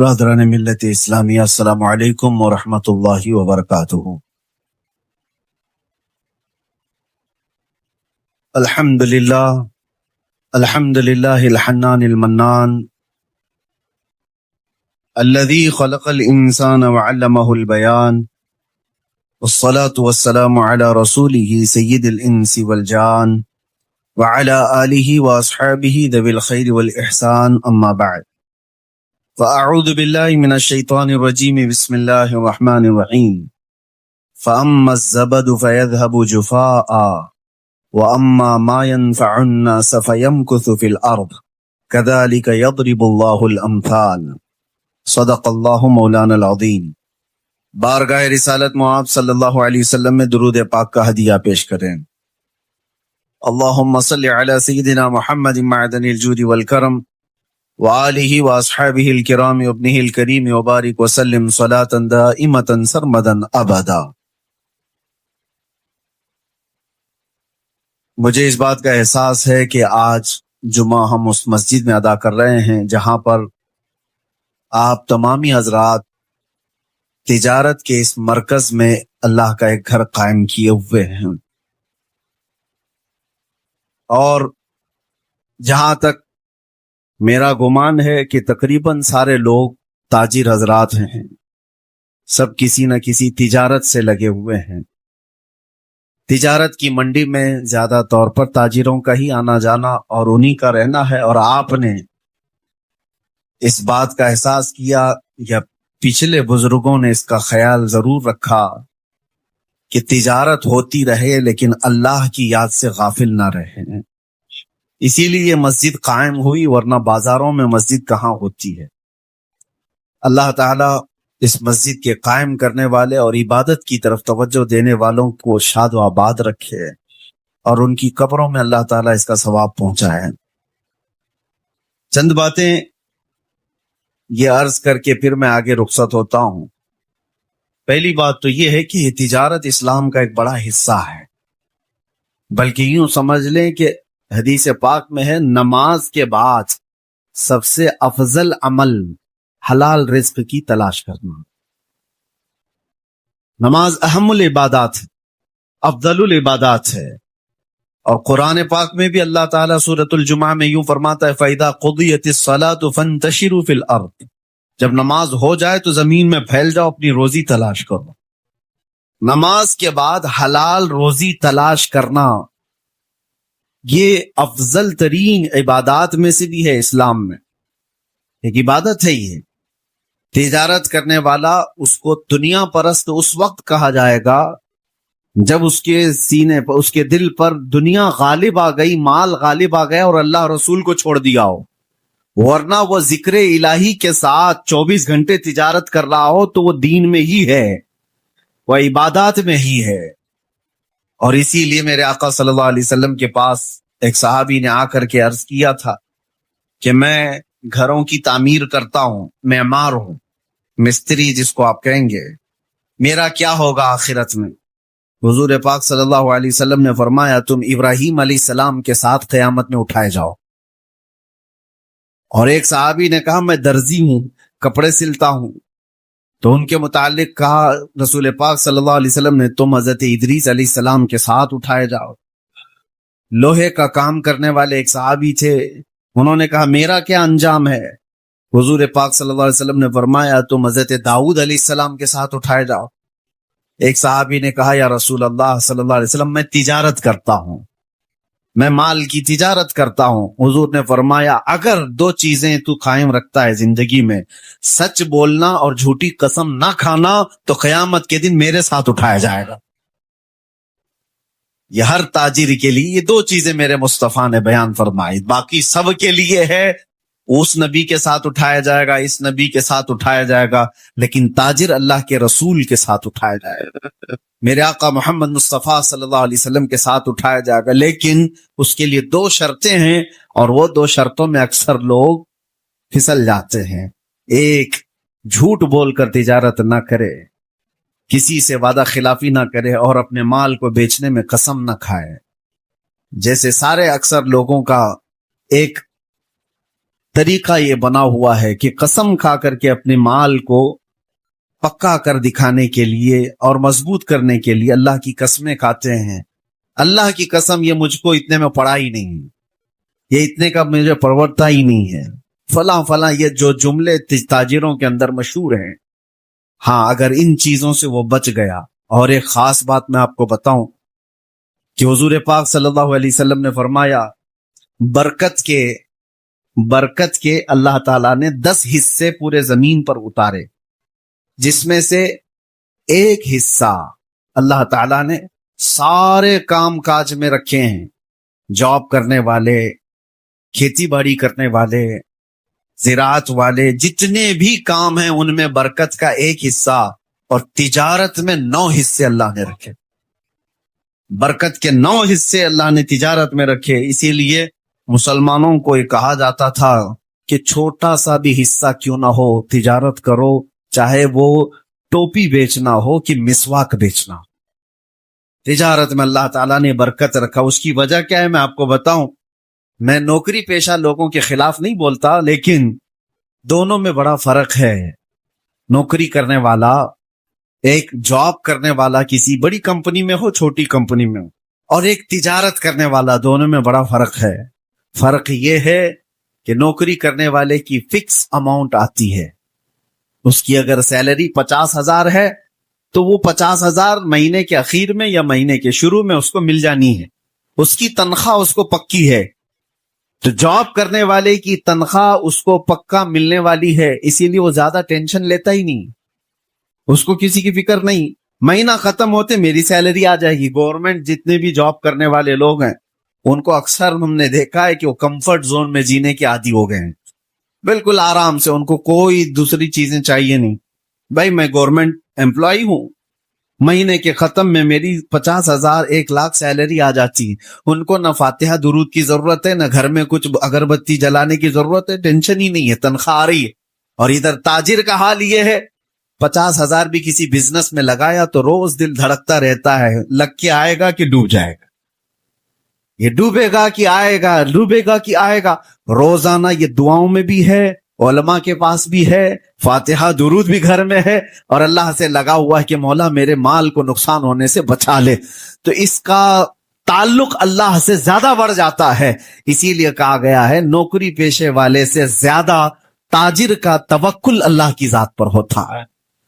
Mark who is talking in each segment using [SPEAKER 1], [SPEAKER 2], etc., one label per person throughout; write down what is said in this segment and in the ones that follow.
[SPEAKER 1] برادران ملت اسلامیہ، السلام علیکم ورحمۃ اللہ وبرکاتہ۔ الحمد للہ الحنان المنان الذي خلق الانسان وعلمه البیان، والصلاة والسلام على رسوله سید الانس والجان وعلى آلہ واصحابہ ذوی الخیر والاحسان، اما بعد، فاعوذ باللہ من الشیطان الرجیم، بسم اللہ الرحمن الرحیم۔ فاما الزبد فيذهب جفاء واما ما ينفع الناس فيمكث في الارض كذلك يضرب الله الامثال، صدق اللہ مولانا العظیم۔ بارگاہ رسالت معاب صلی اللہ علیہ وسلم میں درود پاک کا ہدیہ پیش کریں۔ اللہم صل علی سیدنا محمد معدن الجود والکرم وآلہ واصحابہ الکرام وابنہ الکریم وبارک وسلم صلاۃ دائمۃ سرمدا ابدا۔ مجھے اس بات کا احساس ہے کہ آج جمعہ ہم اس مسجد میں ادا کر رہے ہیں جہاں پر آپ تمامی حضرات تجارت کے اس مرکز میں اللہ کا ایک گھر قائم کیے ہوئے ہیں، اور جہاں تک میرا گمان ہے کہ تقریباً سارے لوگ تاجر حضرات ہیں، سب کسی نہ کسی تجارت سے لگے ہوئے ہیں۔ تجارت کی منڈی میں زیادہ طور پر تاجروں کا ہی آنا جانا اور انہی کا رہنا ہے، اور آپ نے اس بات کا احساس کیا یا پچھلے بزرگوں نے اس کا خیال ضرور رکھا کہ تجارت ہوتی رہے لیکن اللہ کی یاد سے غافل نہ رہے، اسی لیے مسجد قائم ہوئی، ورنہ بازاروں میں مسجد کہاں ہوتی ہے۔ اللہ تعالیٰ اس مسجد کے قائم کرنے والے اور عبادت کی طرف توجہ دینے والوں کو شاد و آباد رکھے، اور ان کی قبروں میں اللہ تعالیٰ اس کا ثواب پہنچائے۔ چند باتیں یہ عرض کر کے پھر میں آگے رخصت ہوتا ہوں۔ پہلی بات تو یہ ہے کہ یہ تجارت اسلام کا ایک بڑا حصہ ہے، بلکہ یوں سمجھ لیں کہ حدیث پاک میں ہے نماز کے بعد سب سے افضل عمل حلال رزق کی تلاش کرنا۔ نماز اہم العبادات ہے، افضل العبادات ہے، اور قرآن پاک میں بھی اللہ تعالیٰ سورۃ الجمعہ میں یوں فرماتا ہے فَإِذَا قُضِيَتِ الصَّلَاةُ فَانتَشِرُوا فِي الْأَرْضِ، جب نماز ہو جائے تو زمین میں پھیل جاؤ، اپنی روزی تلاش کرو۔ نماز کے بعد حلال روزی تلاش کرنا یہ افضل ترین عبادات میں سے بھی ہے۔ اسلام میں ایک عبادت ہے یہ۔ تجارت کرنے والا اس کو دنیا پرست اس وقت کہا جائے گا جب اس کے سینے پر، اس کے دل پر دنیا غالب آ گئی، مال غالب آ گیا اور اللہ رسول کو چھوڑ دیا ہو، ورنہ وہ ذکر الہی کے ساتھ 24 گھنٹے تجارت کر رہا ہو تو وہ دین میں ہی ہے، وہ عبادات میں ہی ہے۔ اور اسی لیے میرے آقا صلی اللہ علیہ وسلم کے پاس ایک صحابی نے آ کر کے عرض کیا تھا کہ میں گھروں کی تعمیر کرتا ہوں، معمار ہوں، مستری جس کو آپ کہیں گے، میرا کیا ہوگا آخرت میں؟ حضور پاک صلی اللہ علیہ وسلم نے فرمایا تم ابراہیم علیہ السلام کے ساتھ قیامت میں اٹھائے جاؤ۔ اور ایک صحابی نے کہا میں درزی ہوں، کپڑے سلتا ہوں، تو ان کے متعلق کہا رسول پاک صلی اللہ علیہ وسلم نے تم حضرت ادریس علیہ السلام کے ساتھ اٹھائے جاؤ۔ لوہے کا کام کرنے والے ایک صحابی تھے، انہوں نے کہا میرا کیا انجام ہے؟ حضور پاک صلی اللہ علیہ وسلم نے فرمایا تم حضرت داؤد علیہ السلام کے ساتھ اٹھائے جاؤ۔ ایک صحابی نے کہا یا رسول اللہ صلی اللہ علیہ وسلم میں تجارت کرتا ہوں، میں مال کی تجارت کرتا ہوں۔ حضور نے فرمایا اگر دو چیزیں تو قائم رکھتا ہے زندگی میں، سچ بولنا اور جھوٹی قسم نہ کھانا، تو قیامت کے دن میرے ساتھ اٹھایا جائے گا۔ یہ ہر تاجر کے لیے یہ دو چیزیں میرے مصطفیٰ نے بیان فرمائی، باقی سب کے لیے ہے اس نبی کے ساتھ اٹھایا جائے گا، اس نبی کے ساتھ اٹھایا جائے گا، لیکن تاجر اللہ کے رسول کے ساتھ اٹھایا جائے گا، میرے آقا محمد مصطفیٰ صلی اللہ علیہ وسلم کے ساتھ اٹھایا جائے گا۔ لیکن اس کے لیے دو شرطیں ہیں، اور وہ دو شرطوں میں اکثر لوگ پھسل جاتے ہیں۔ ایک، جھوٹ بول کر تجارت نہ کرے، کسی سے وعدہ خلافی نہ کرے، اور اپنے مال کو بیچنے میں قسم نہ کھائے۔ جیسے سارے اکثر لوگوں کا ایک طریقہ یہ بنا ہوا ہے کہ قسم کھا کر کے اپنے مال کو پکا کر دکھانے کے لیے اور مضبوط کرنے کے لیے اللہ کی قسمیں کھاتے ہیں. اللہ کی قسم یہ مجھ کو اتنے میں پڑا ہی نہیں, یہ اتنے کا مجھے پرورتا ہی نہیں ہے, فلاں فلاں, یہ جو جملے تاجروں کے اندر مشہور ہیں. ہاں, اگر ان چیزوں سے وہ بچ گیا. اور ایک خاص بات میں آپ کو بتاؤں کہ حضور پاک صلی اللہ علیہ وسلم نے فرمایا برکت کے اللہ تعالیٰ نے 10 حصے پورے زمین پر اتارے, جس میں سے ایک حصہ اللہ تعالیٰ نے سارے کام کاج میں رکھے ہیں. جاب کرنے والے, کھیتی باڑی کرنے والے, زراعت والے, جتنے بھی کام ہیں ان میں برکت کا ایک حصہ, اور تجارت میں 9 حصے اللہ نے رکھے. برکت کے 9 حصے اللہ نے تجارت میں رکھے. اسی لیے مسلمانوں کو یہ کہا جاتا تھا کہ چھوٹا سا بھی حصہ کیوں نہ ہو تجارت کرو, چاہے وہ ٹوپی بیچنا ہو کہ مسواک بیچنا. تجارت میں اللہ تعالیٰ نے برکت رکھا. اس کی وجہ کیا ہے میں آپ کو بتاؤں. میں نوکری پیشہ لوگوں کے خلاف نہیں بولتا, لیکن دونوں میں بڑا فرق ہے. نوکری کرنے والا, ایک جاب کرنے والا کسی بڑی کمپنی میں ہو چھوٹی کمپنی میں ہو, اور ایک تجارت کرنے والا, دونوں میں بڑا فرق ہے. فرق یہ ہے کہ نوکری کرنے والے کی فکس اماؤنٹ آتی ہے. اس کی اگر سیلری 50,000 ہے تو وہ 50,000 مہینے کے اخیر میں یا مہینے کے شروع میں اس کو مل جانی ہے. اس کی تنخواہ اس کو پکی ہے. تو جاب کرنے والے کی تنخواہ اس کو پکا ملنے والی ہے, اسی لیے وہ زیادہ ٹینشن لیتا ہی نہیں. اس کو کسی کی فکر نہیں, مہینہ ختم ہوتے میری سیلری آ جائے گی. گورنمنٹ جتنے بھی جاب کرنے والے لوگ ہیں ان کو اکثر ہم نے دیکھا ہے کہ وہ کمفرٹ زون میں جینے کے عادی ہو گئے ہیں. بالکل آرام سے, ان کو کوئی دوسری چیزیں چاہیے نہیں. بھائی میں گورنمنٹ امپلائی ہوں, مہینے کے ختم میں میری 50,000 1 لاکھ سیلری آ جاتی ہے. ان کو نہ فاتحہ درود کی ضرورت ہے, نہ گھر میں کچھ اگربتی جلانے کی ضرورت ہے, ٹینشن ہی نہیں ہے, تنخواہ آ رہی ہے. اور ادھر تاجر کا حال یہ ہے 50,000 بھی کسی بزنس میں لگایا تو روز دل دھڑکتا رہتا ہے, لگ کے آئے گا کہ ڈوب جائے گا, یہ ڈوبے گا کہ آئے گا, ڈوبے گا کہ آئے گا. روزانہ یہ دعاؤں میں بھی ہے, علماء کے پاس بھی ہے, فاتحہ درود بھی گھر میں ہے, اور اللہ سے لگا ہوا ہے کہ مولا میرے مال کو نقصان ہونے سے بچا لے. تو اس کا تعلق اللہ سے زیادہ بڑھ جاتا ہے. اسی لیے کہا گیا ہے نوکری پیشے والے سے زیادہ تاجر کا توکل اللہ کی ذات پر ہوتا ہے.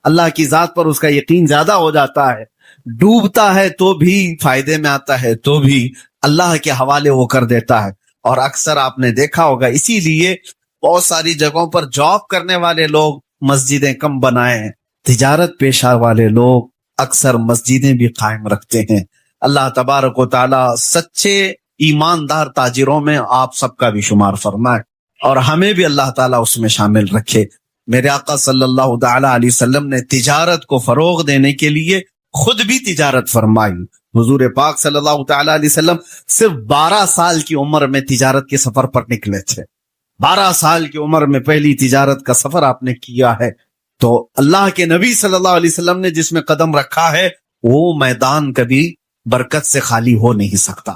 [SPEAKER 1] اللہ کی ذات پر اس کا یقین زیادہ ہو جاتا ہے. ڈوبتا ہے تو بھی, فائدے میں آتا ہے تو بھی اللہ کے حوالے وہ کر دیتا ہے. اور اکثر آپ نے دیکھا ہوگا اسی لیے بہت ساری جگہوں پر جاب کرنے والے لوگ مسجدیں کم بنائے ہیں, تجارت پیشہ والے لوگ اکثر مسجدیں بھی قائم رکھتے ہیں. اللہ تبارک و تعالی سچے ایماندار تاجروں میں آپ سب کا بھی شمار فرمائے, اور ہمیں بھی اللہ تعالیٰ اس میں شامل رکھے. میرے آقا صلی اللہ تعالی علیہ وسلم نے تجارت کو فروغ دینے کے لیے خود بھی تجارت فرمائی. حضور پاک صلی اللہ تعالی علیہ وسلم صرف 12 سال کی عمر میں تجارت کے سفر پر نکلے تھے. 12 سال کی عمر میں پہلی تجارت کا سفر آپ نے کیا ہے. تو اللہ کے نبی صلی اللہ علیہ وسلم نے جس میں قدم رکھا ہے وہ میدان کبھی برکت سے خالی ہو نہیں سکتا.